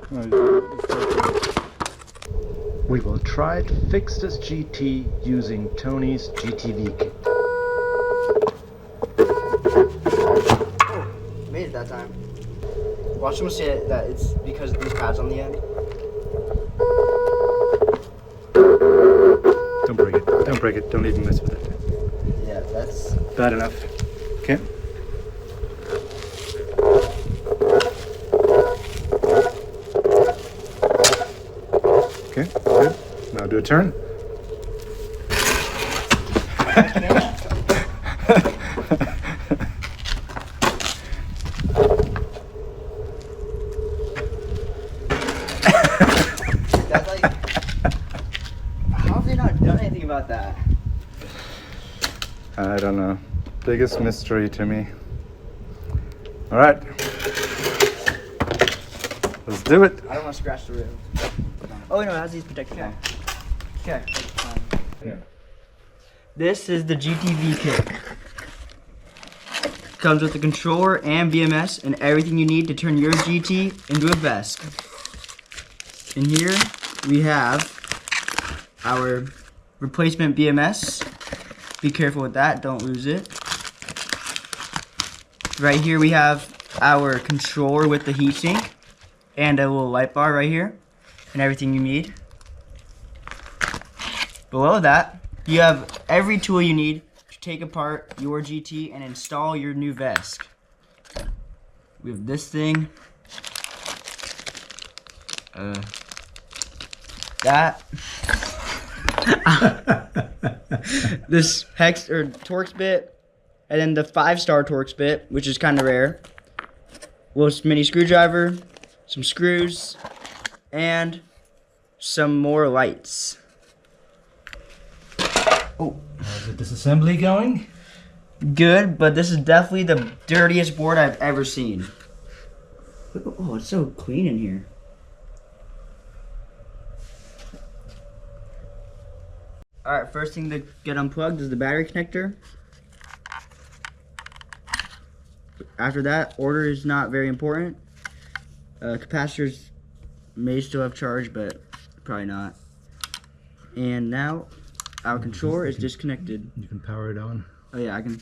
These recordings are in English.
We will try to fix this GT using Tony's GTV kit. Oh, made it that time. Watch them say that it's because of these pads on the end. Don't break it. Don't break it. Don't even mess with it. Yeah, that's Bad enough. Okay. Okay, good. Now do a turn. that's like. How have they not done anything about that? I don't know. Biggest mystery to me. All right. Let's do it. I don't want to scratch the rim. Oh no, it has these protectors on. Okay. Yeah. This is the GTV kit. Comes with the controller and BMS and everything you need to turn your GT into a VESC. In here we have our replacement BMS. Be careful with that, don't lose it. Right here we have our controller with the heatsink and a little light bar right here and everything you need. Below that, you have every tool you need to take apart your GT and install your new VESC. We have this thing, that, this hex or Torx bit, and then the 5-star Torx bit, which is kind of rare. A little mini screwdriver, some screws, and some more lights. Oh, How's the disassembly going? good, but this is definitely the dirtiest board I've ever seen. Oh, it's so clean in here. Alright, first thing to get unplugged is the battery connector. After that, order is not very important. Capacitors may still have charge, but probably not. And now, our controller is disconnected. You can power it on. Oh yeah, I can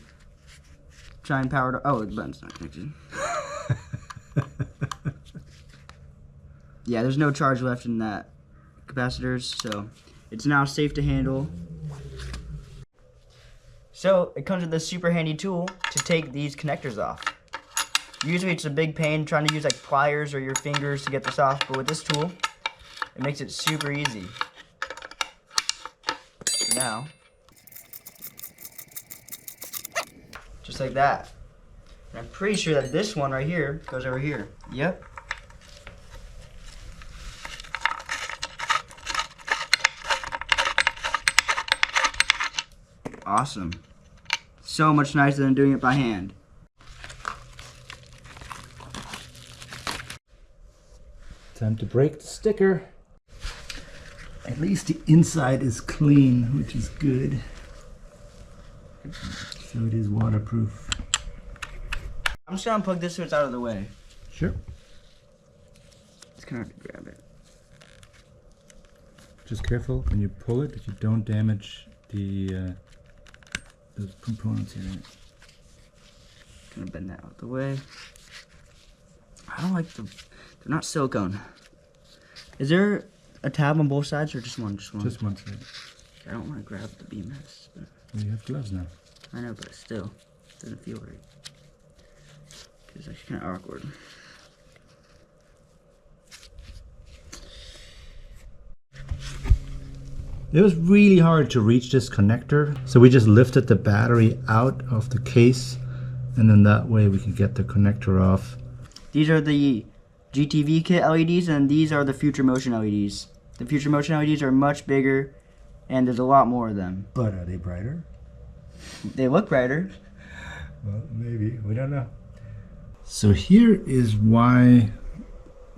try and power it. Oh, the button's not connected. Yeah, there's no charge left in that capacitors, so it's now safe to handle. So it comes with this super handy tool to take these connectors off. Usually it's a big pain trying to use like pliers or your fingers to get this off, but with this tool, it makes it super easy. Now, just like that. And I'm pretty sure that this one right here goes over here. Yep. Awesome. So much nicer than doing it by hand. Time to break the sticker. At least the inside is clean, which is good. So it is waterproof. I'm just gonna unplug this so it's out of the way. Sure. It's kind of hard to grab it. Just careful when you pull it that you don't damage the components here. Gonna bend that out of the way. I don't like they're not silicone. Is there a tab on both sides or just one? Just one. Just one side. I don't want to grab the BMS. But Well, you have gloves now. I know, but still, it doesn't feel right. It's actually kind of awkward. It was really hard to reach this connector, so we just lifted the battery out of the case, and then that way we could get the connector off. These are the GTV kit LEDs, and these are the Future Motion LEDs. The Future Motion LEDs are much bigger, and there's a lot more of them. But are they brighter? They look brighter. Well, maybe. We don't know. So here is why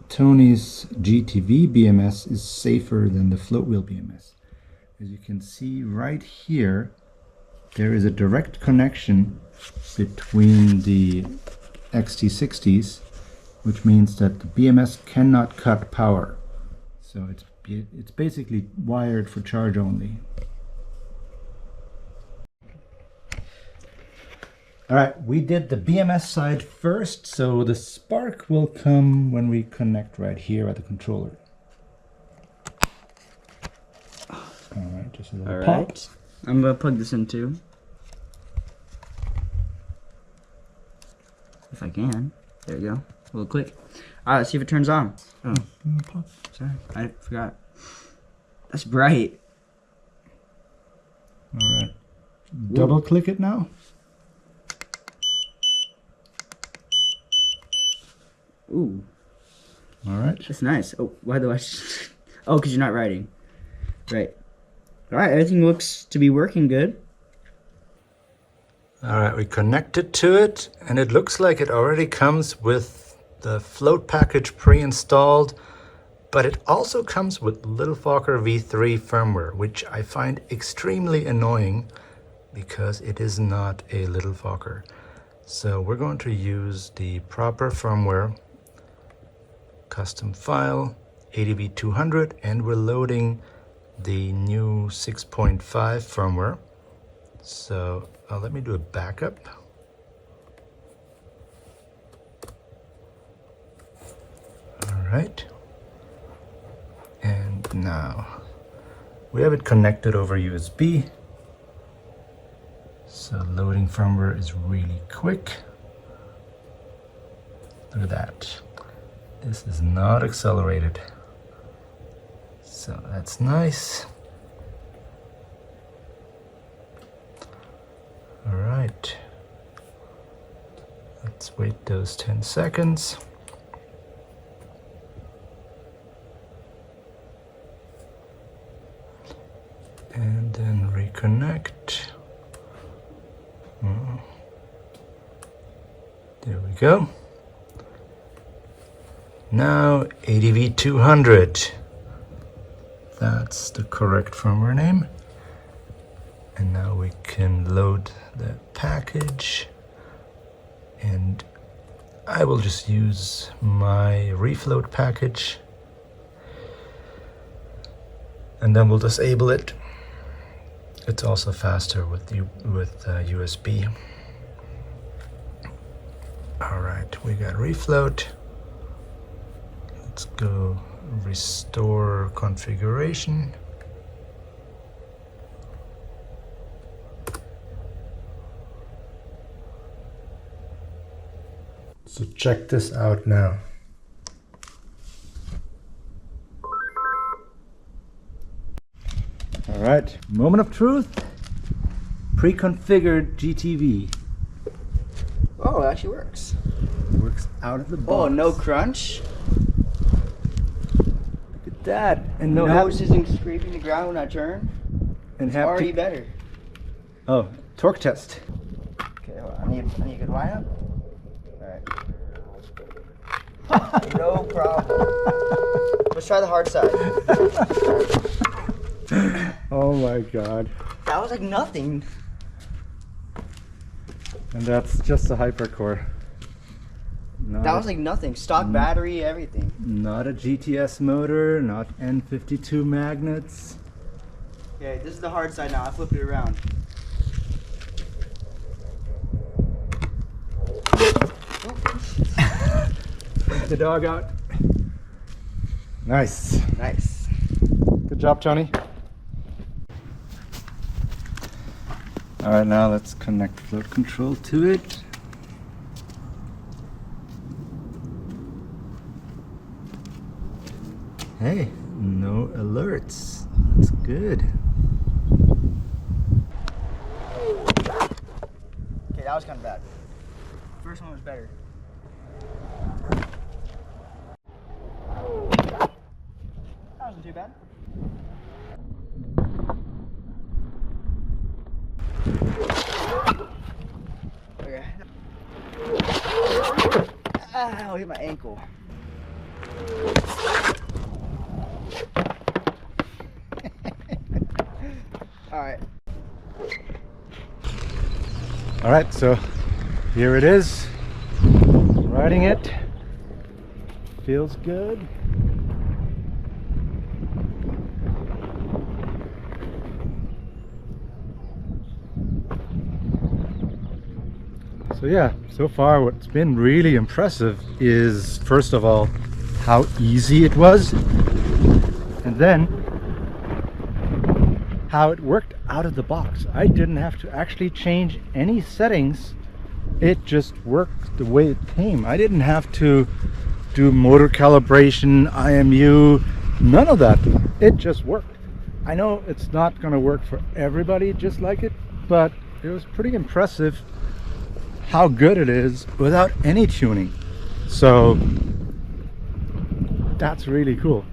Tony's GTV BMS is safer than the float wheel BMS. As you can see right here, there is a direct connection between the XT60s which means that the BMS cannot cut power. So it's basically wired for charge only. Alright, we did the BMS side first, so the spark will come when we connect right here at the controller. Alright, just a little pop. I'm going to plug this in too. If I can. There you go. A little click. Alright, let's see if it turns on. Oh, sorry, I forgot. That's bright. Alright. Double click it now. Ooh. Alright. That's nice. Oh, why do I... Oh, because you're not writing. Right. Alright, everything looks to be working good. Alright, we connected to it, and it looks like it already comes with the float package pre-installed, but it also comes with Little Fokker V3 firmware, which I find extremely annoying because it is not a Little Fokker. So we're going to use the proper firmware, custom file, ADV200, and we're loading the new 6.5 firmware. So let me do a backup. All right. And now we have it connected over USB. So loading firmware is really quick. Look at that. This is not accelerated. So that's nice. All right. Let's wait those 10 seconds. And then reconnect. There we go. Now ADV200. That's the correct firmware name. And now we can load the package. And I will just use my refloat package. And then we'll disable it. It's also faster with USB. All right, we got refloat. Let's go restore configuration. So check this out now. All right, moment of truth. Pre-configured GTV. Oh, it actually works. Works out of the box. Oh, no crunch. Look at that. And no nose isn't scraping the ground when I turn. And it's already better. Oh, torque test. Okay, hold on. I need a good lineup. All right. No problem. Let's try the hard side. Oh my god. That was like nothing. And that's just a hypercore. That was like nothing. Stock battery, everything. Not a GTS motor, not N52 magnets. Okay, this is the hard side now. I flip it around. Take the dog out. Nice. Nice. Good job, Tony. All right, now let's connect float control to it. Hey, no alerts. That's good. Okay, that was kind of bad. First one was better. That wasn't too bad. Okay. Ah, I hit my ankle. Alright. Alright, so here it is. Riding it. feels good. So yeah, so far what's been really impressive is, first of all, how easy it was, and then how it worked out of the box. I didn't have to actually change any settings. It just worked the way it came. I didn't have to do motor calibration, IMU, none of that. It just worked. I know it's not going to work for everybody just like it, but it was pretty impressive how good it is without any tuning. So that's really cool.